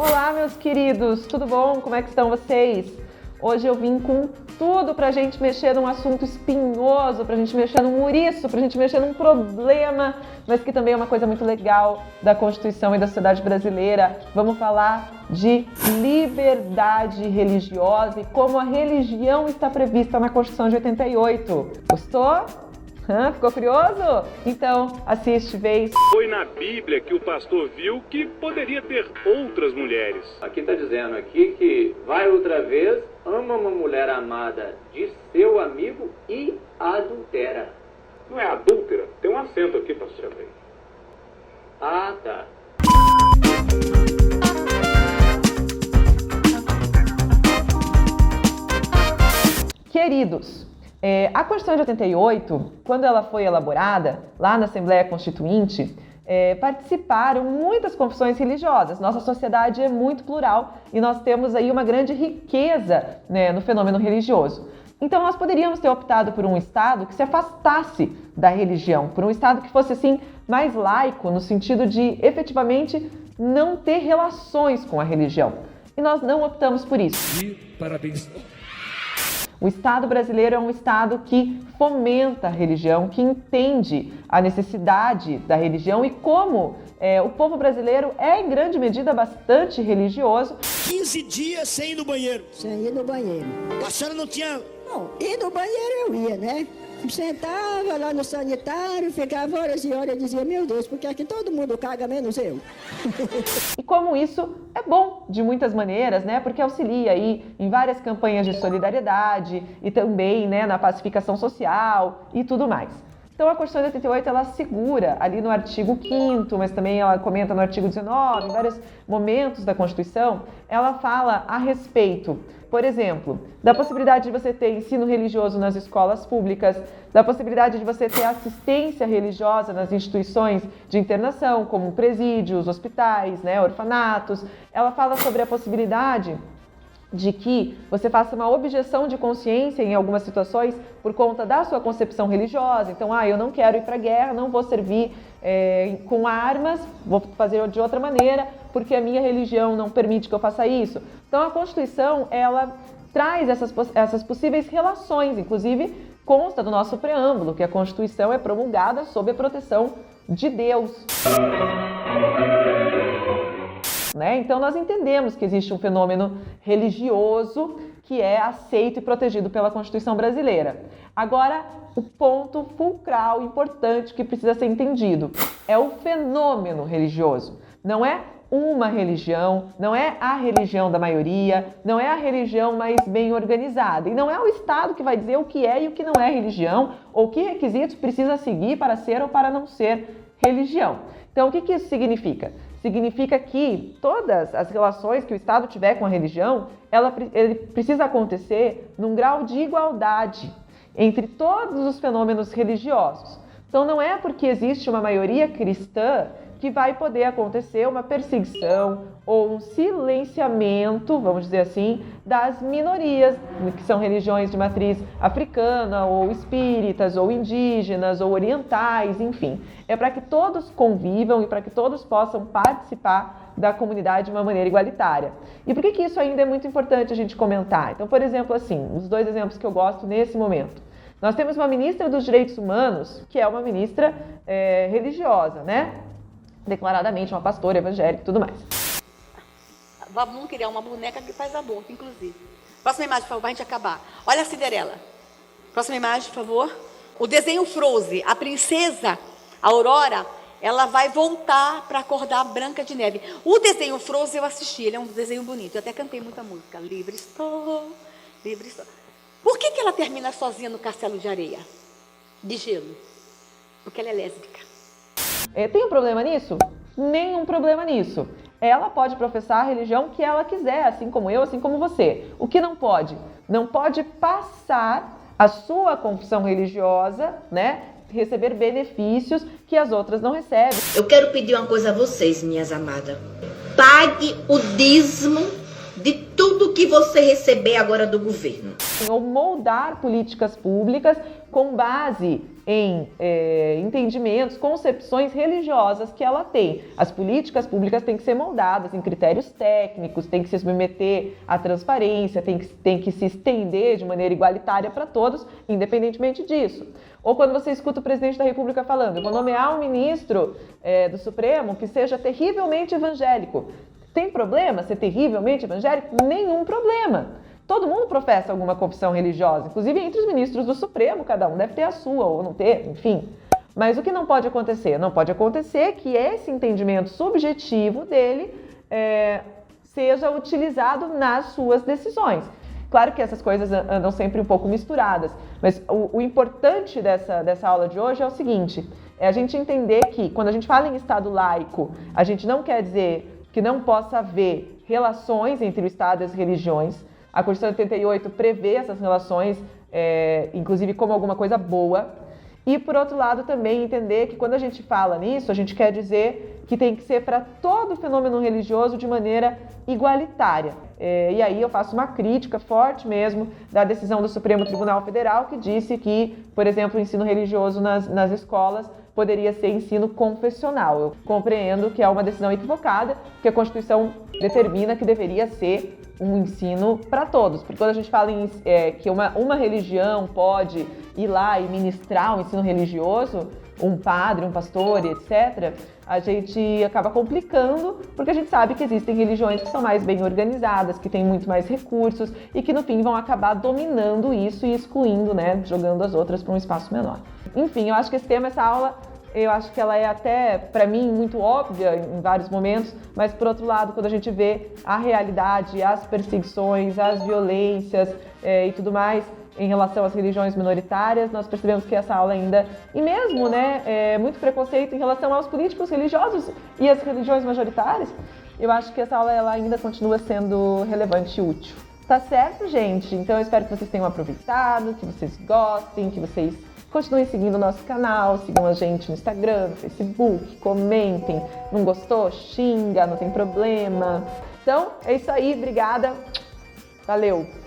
Olá, meus queridos, tudo bom? Como é que estão vocês? Hoje eu vim com tudo pra gente mexer num assunto espinhoso, pra gente mexer num ouriço, pra gente mexer num problema, mas que também é uma coisa muito legal da Constituição e da sociedade brasileira. Vamos falar de liberdade religiosa e como a religião está prevista na Constituição de 88. Gostou? Ficou curioso? Então, assiste, vê. Foi na Bíblia que o pastor viu que poderia ter outras mulheres. Aqui está dizendo aqui que vai outra vez, ama uma mulher amada de seu amigo e adultera. Não é adúltera? Tem um acento aqui, pastor Abreu. Ah, tá. Queridos, a Constituição de 88, quando ela foi elaborada, lá na Assembleia Constituinte, participaram muitas confissões religiosas. Nossa sociedade é muito plural e nós temos aí uma grande riqueza, né, no fenômeno religioso. Então nós poderíamos ter optado por um Estado que se afastasse da religião, por um Estado que fosse assim mais laico, no sentido de efetivamente não ter relações com a religião. E nós não optamos por isso. E parabéns. O Estado brasileiro é um Estado que fomenta a religião, que entende a necessidade da religião e como o povo brasileiro é, em grande medida, bastante religioso. 15 dias sem ir no banheiro. Sem ir no banheiro. A senhora não tinha... Bom, ir no banheiro eu ia, né? Sentava lá no sanitário, ficava horas e horas e dizia, meu Deus, porque aqui todo mundo caga, menos eu. E como isso é bom de muitas maneiras, né? Porque auxilia aí em várias campanhas de solidariedade e também, né, na pacificação social e tudo mais. Então a Constituição de 88 ela assegura ali no artigo 5º, mas também ela comenta no artigo 19, em vários momentos da Constituição, ela fala a respeito, por exemplo, da possibilidade de você ter ensino religioso nas escolas públicas, da possibilidade de você ter assistência religiosa nas instituições de internação, como presídios, hospitais, né, orfanatos. Ela fala sobre a possibilidade de que você faça uma objeção de consciência em algumas situações por conta da sua concepção religiosa. Então, eu não quero ir para a guerra, não vou servir com armas, vou fazer de outra maneira, porque a minha religião não permite que eu faça isso. Então, a Constituição, ela traz essas possíveis relações, inclusive consta do nosso preâmbulo, que a Constituição é promulgada sob a proteção de Deus. Então nós entendemos que existe um fenômeno religioso que é aceito e protegido pela Constituição brasileira. Agora, o ponto fulcral importante que precisa ser entendido é o fenômeno religioso. Não é uma religião, não é a religião da maioria, não é a religião mais bem organizada. E não é o Estado que vai dizer o que é e o que não é religião, ou que requisitos precisa seguir para ser ou para não ser religião. Então, o que isso significa? Significa que todas as relações que o Estado tiver com a religião, ele precisa acontecer num grau de igualdade entre todos os fenômenos religiosos. Então não é porque existe uma maioria cristã que vai poder acontecer uma perseguição ou um silenciamento, vamos dizer assim, das minorias, que são religiões de matriz africana, ou espíritas, ou indígenas, ou orientais, enfim. É para que todos convivam e para que todos possam participar da comunidade de uma maneira igualitária. E por que isso ainda é muito importante a gente comentar? Então, por exemplo, assim, os dois exemplos que eu gosto nesse momento. Nós temos uma ministra dos Direitos Humanos, que é uma ministra religiosa, né? Declaradamente uma pastora evangélica e tudo mais. Vamos criar uma boneca que faz aborto, inclusive. Próxima imagem, por favor, para a gente acabar. Olha a Cinderela. Próxima imagem, por favor. O desenho Frozen, a princesa Aurora, ela vai voltar para acordar a Branca de Neve. O desenho Frozen eu assisti, ele é um desenho bonito. Eu até cantei muita música. Livre estou, livre estou. Por que ela termina sozinha no castelo de areia? De gelo. Porque ela é lésbica. Tem um problema nisso? Nenhum problema nisso. Ela pode professar a religião que ela quiser, assim como eu, assim como você. O que não pode? Não pode passar a sua confissão religiosa, né? Receber benefícios que as outras não recebem. Eu quero pedir uma coisa a vocês, minhas amadas. Pague o dízimo de tudo que você receber agora do governo. Ou moldar políticas públicas com base em entendimentos, concepções religiosas que ela tem. As políticas públicas têm que ser moldadas em critérios técnicos, têm que se submeter à transparência, têm que se estender de maneira igualitária para todos, independentemente disso. Ou quando você escuta o presidente da República falando, eu vou nomear um ministro do Supremo que seja terrivelmente evangélico. Tem problema ser terrivelmente evangélico? Nenhum problema. Todo mundo professa alguma confissão religiosa, inclusive entre os ministros do Supremo, cada um deve ter a sua ou não ter, enfim. Mas o que não pode acontecer? Não pode acontecer que esse entendimento subjetivo dele seja utilizado nas suas decisões. Claro que essas coisas andam sempre um pouco misturadas, mas o importante dessa aula de hoje é o seguinte, é a gente entender que quando a gente fala em Estado laico, a gente não quer dizer que não possa haver relações entre o Estado e as religiões. A Constituição de 88 prevê essas relações, inclusive como alguma coisa boa. E, por outro lado, também entender que quando a gente fala nisso, a gente quer dizer que tem que ser para todo fenômeno religioso de maneira igualitária. E aí eu faço uma crítica forte mesmo da decisão do Supremo Tribunal Federal, que disse que, por exemplo, o ensino religioso nas escolas poderia ser ensino confessional. Eu compreendo que é uma decisão equivocada, porque a Constituição determina que deveria ser um ensino para todos, porque quando a gente fala que uma religião pode ir lá e ministrar um ensino religioso, um padre, um pastor, etc., a gente acaba complicando, porque a gente sabe que existem religiões que são mais bem organizadas, que têm muito mais recursos e que no fim vão acabar dominando isso e excluindo, né, jogando as outras para um espaço menor. Enfim, eu acho que esse tema, essa aula, eu acho que ela é até, para mim, muito óbvia em vários momentos, mas, por outro lado, quando a gente vê a realidade, as perseguições, as violências e tudo mais em relação às religiões minoritárias, nós percebemos que essa aula ainda, e mesmo, muito preconceito em relação aos políticos religiosos e às religiões majoritárias, eu acho que essa aula ela ainda continua sendo relevante e útil. Tá certo, gente? Então, eu espero que vocês tenham aproveitado, que vocês gostem, que vocês continuem seguindo o nosso canal, sigam a gente no Instagram, no Facebook, comentem. Não gostou? Xinga, não tem problema. Então, é isso aí. Obrigada. Valeu!